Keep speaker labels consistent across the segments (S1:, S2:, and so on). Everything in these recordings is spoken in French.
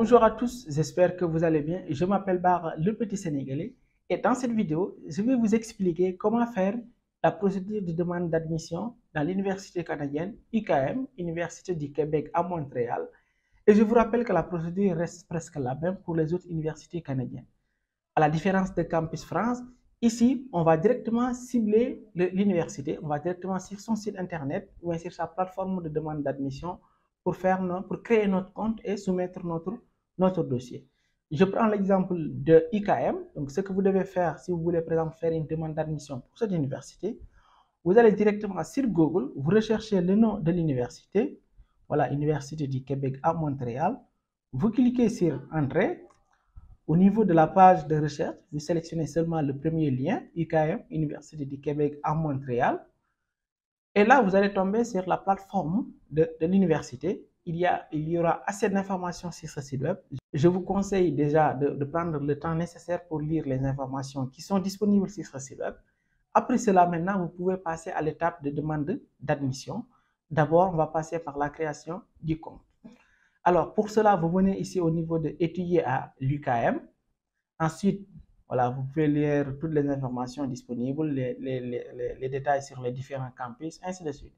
S1: Bonjour à tous, j'espère que vous allez bien. Je m'appelle Bar, le petit Sénégalais, et dans cette vidéo, je vais vous expliquer comment faire la procédure de demande d'admission dans l'université canadienne UQAM, Université du Québec à Montréal. Et je vous rappelle que la procédure reste presque la même pour les autres universités canadiennes. À la différence de Campus France, ici, on va directement cibler l'université, on va directement sur son site internet ou sur sa plateforme de demande d'admission pour créer notre compte et soumettre notre dossier. Je prends l'exemple de IKM. Donc, ce que vous devez faire si vous voulez, par exemple, faire une demande d'admission pour cette université, vous allez directement sur Google, vous recherchez le nom de l'université, voilà, Université du Québec à Montréal, vous cliquez sur Entrée. Au niveau de la page de recherche, vous sélectionnez seulement le premier lien, UQAM, Université du Québec à Montréal. Et là, vous allez tomber sur la plateforme de l'université. Il y aura assez d'informations sur ce site web. Je vous conseille déjà de prendre le temps nécessaire pour lire les informations qui sont disponibles sur ce site web. Après cela, maintenant, vous pouvez passer à l'étape de demande d'admission. D'abord, on va passer par la création du compte. Alors, pour cela, vous venez ici au niveau de étudier à l'UQAM. Ensuite, voilà, vous pouvez lire toutes les informations disponibles, les détails sur les différents campus, ainsi de suite.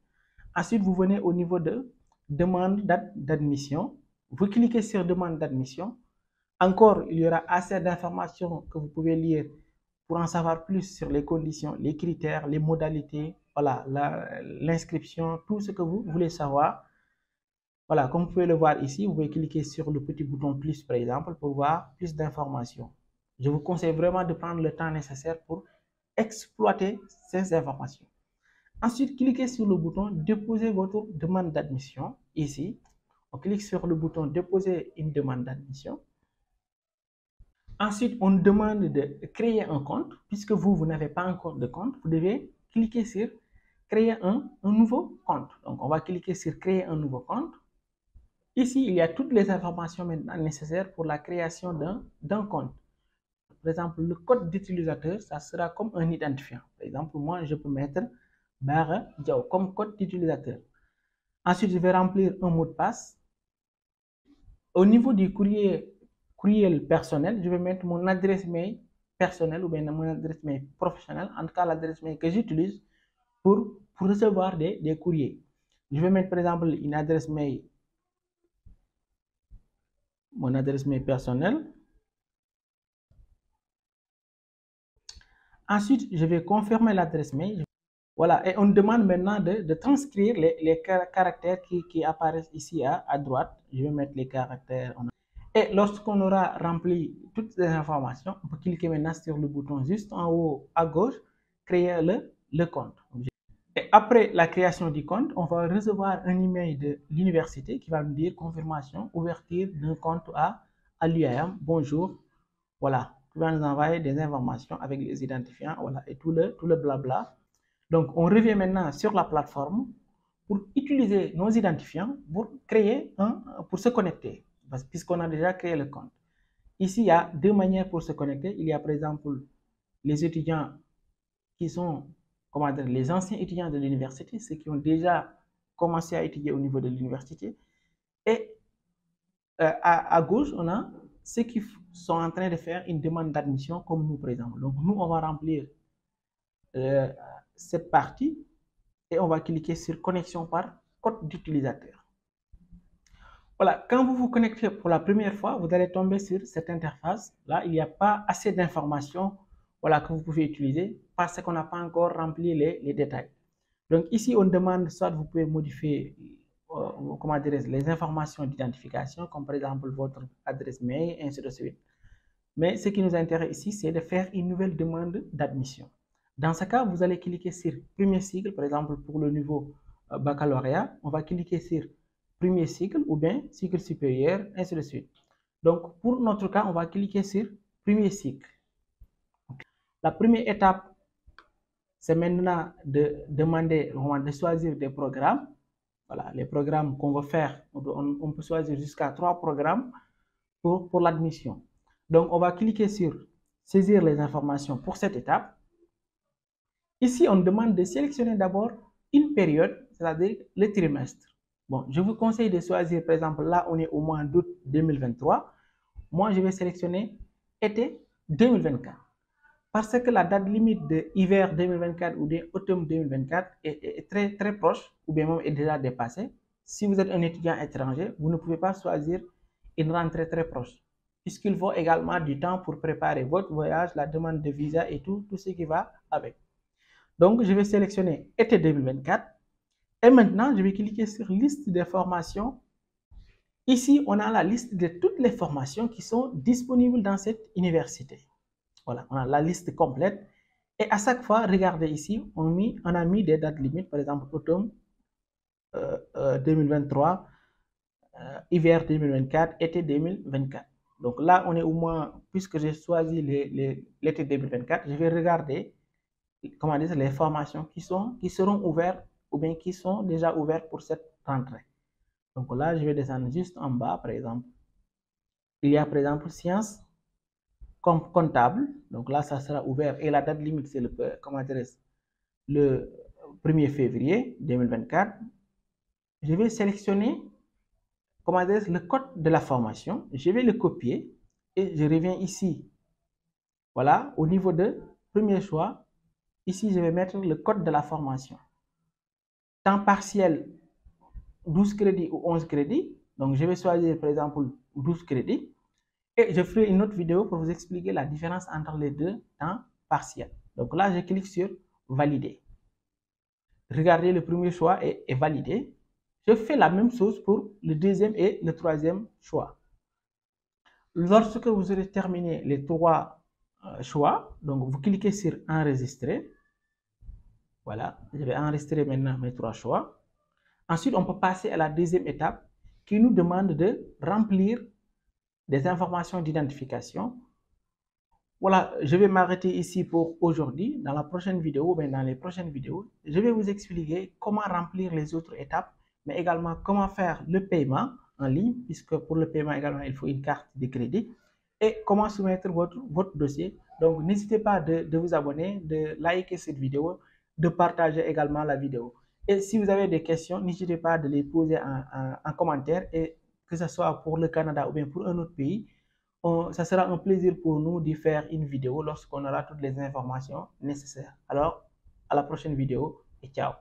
S1: Ensuite, vous venez au niveau de demande d'admission. Vous cliquez sur demande d'admission. Encore, il y aura assez d'informations que vous pouvez lire pour en savoir plus sur les conditions, les critères, les modalités, voilà, l'inscription, tout ce que vous voulez savoir. Voilà, comme vous pouvez le voir ici, vous pouvez cliquer sur le petit bouton plus, par exemple, pour voir plus d'informations. Je vous conseille vraiment de prendre le temps nécessaire pour exploiter ces informations. Ensuite, cliquez sur le bouton déposer votre demande d'admission. Ici, on clique sur le bouton déposer une demande d'admission. Ensuite, on demande de créer un compte. Puisque vous n'avez pas encore de compte, vous devez cliquer sur créer un nouveau compte. Donc, on va cliquer sur créer un nouveau compte. Ici, il y a toutes les informations maintenant nécessaires pour la création d'un compte. Par exemple, le code d'utilisateur, ça sera comme un identifiant. Par exemple, moi, je peux mettre Bara Diaw comme code d'utilisateur. Ensuite, je vais remplir un mot de passe. Au niveau du courriel personnel, je vais mettre mon adresse mail personnelle ou bien mon adresse mail professionnelle, en tout cas l'adresse mail que j'utilise pour recevoir des courriers. Je vais mettre par exemple une adresse mail, mon adresse mail personnelle. Ensuite, je vais confirmer l'adresse mail. Voilà, et on demande maintenant de transcrire les caractères qui apparaissent ici à droite. Je vais mettre les caractères. Et lorsqu'on aura rempli toutes les informations, on peut cliquer maintenant sur le bouton juste en haut à gauche, créer le compte. Et après la création du compte, on va recevoir un email de l'université qui va nous dire confirmation, ouverture d'un compte à l'UAM. Bonjour. Voilà, qui va nous envoyer des informations avec les identifiants, voilà, et tout le blabla. Donc, on revient maintenant sur la plateforme pour utiliser nos identifiants pour pour se connecter, puisqu'on a déjà créé le compte. Ici, il y a deux manières pour se connecter. Il y a par exemple les étudiants qui sont, comment dire, les anciens étudiants de l'université, ceux qui ont déjà commencé à étudier au niveau de l'université. Et à gauche, on a ceux qui sont en train de faire une demande d'admission comme nous, par exemple. Donc, nous, on va remplir cette partie et on va cliquer sur connexion par code d'utilisateur. Voilà, quand vous vous connectez pour la première fois, vous allez tomber sur cette interface. Là, il n'y a pas assez d'informations, voilà, que vous pouvez utiliser parce qu'on n'a pas encore rempli les détails. Donc ici, on demande soit vous pouvez modifier comment dirais-je, les informations d'identification, comme par exemple votre adresse mail, ainsi de suite. Mais ce qui nous intéresse ici, c'est de faire une nouvelle demande d'admission. Dans ce cas, vous allez cliquer sur premier cycle, par exemple pour le niveau baccalauréat, on va cliquer sur premier cycle ou bien cycle supérieur, ainsi de suite. Donc pour notre cas, on va cliquer sur premier cycle. La première étape, c'est maintenant de choisir des programmes. Voilà, les programmes qu'on va faire, on peut choisir jusqu'à 3 programmes pour l'admission. Donc, on va cliquer sur saisir les informations pour cette étape. Ici, on demande de sélectionner d'abord une période, c'est-à-dire le trimestre. Bon, je vous conseille de choisir, par exemple, là, on est au mois d'août 2023. moi je vais sélectionner été 2024. Parce que la date limite de hiver 2024 ou d'automne 2024 est très proche, ou bien même est déjà dépassée. Si vous êtes un étudiant étranger, vous ne pouvez pas choisir une rentrée très proche, puisqu'il faut également du temps pour préparer votre voyage, la demande de visa et tout ce qui va avec. Donc, je vais sélectionner été 2024. Et maintenant, je vais cliquer sur liste des formations. Ici, on a la liste de toutes les formations qui sont disponibles dans cette université. Voilà, on a la liste complète. Et à chaque fois, regardez ici, on a mis des dates limites, par exemple, automne 2023, hiver 2024, été 2024. Donc là, on est au moins, puisque j'ai choisi l'été 2024, je vais regarder, comment dire, les formations qui seront ouvertes ou bien qui sont déjà ouvertes pour cette rentrée. Donc là, je vais descendre juste en bas, par exemple. Il y a, par exemple, sciences comptable. Donc là, ça sera ouvert et la date limite, c'est le 1er février 2024. Je vais sélectionner le code de la formation. Je vais le copier et je reviens ici. Voilà, au niveau de premier choix, ici, je vais mettre le code de la formation. Temps partiel, 12 crédits ou 11 crédits. Donc, je vais choisir, par exemple, 12 crédits. Et je ferai une autre vidéo pour vous expliquer la différence entre les deux temps partiels. Donc là, je clique sur valider. Regardez, le premier choix est validé. Je fais la même chose pour le deuxième et le troisième choix. Lorsque vous aurez terminé les trois choix, donc vous cliquez sur enregistrer. Voilà, je vais enregistrer maintenant mes trois choix. Ensuite, on peut passer à la deuxième étape qui nous demande de remplir des informations d'identification. Voilà, je vais m'arrêter ici pour aujourd'hui. Dans la prochaine vidéo, dans les prochaines vidéos, je vais vous expliquer comment remplir les autres étapes, mais également comment faire le paiement en ligne, puisque pour le paiement également, il faut une carte de crédit, et comment soumettre votre dossier. Donc, n'hésitez pas de vous abonner, de liker cette vidéo, de partager également la vidéo. Et si vous avez des questions, n'hésitez pas de les poser en commentaire, et que ce soit pour le Canada ou bien pour un autre pays, ça sera un plaisir pour nous de faire une vidéo lorsqu'on aura toutes les informations nécessaires. Alors, à la prochaine vidéo et ciao.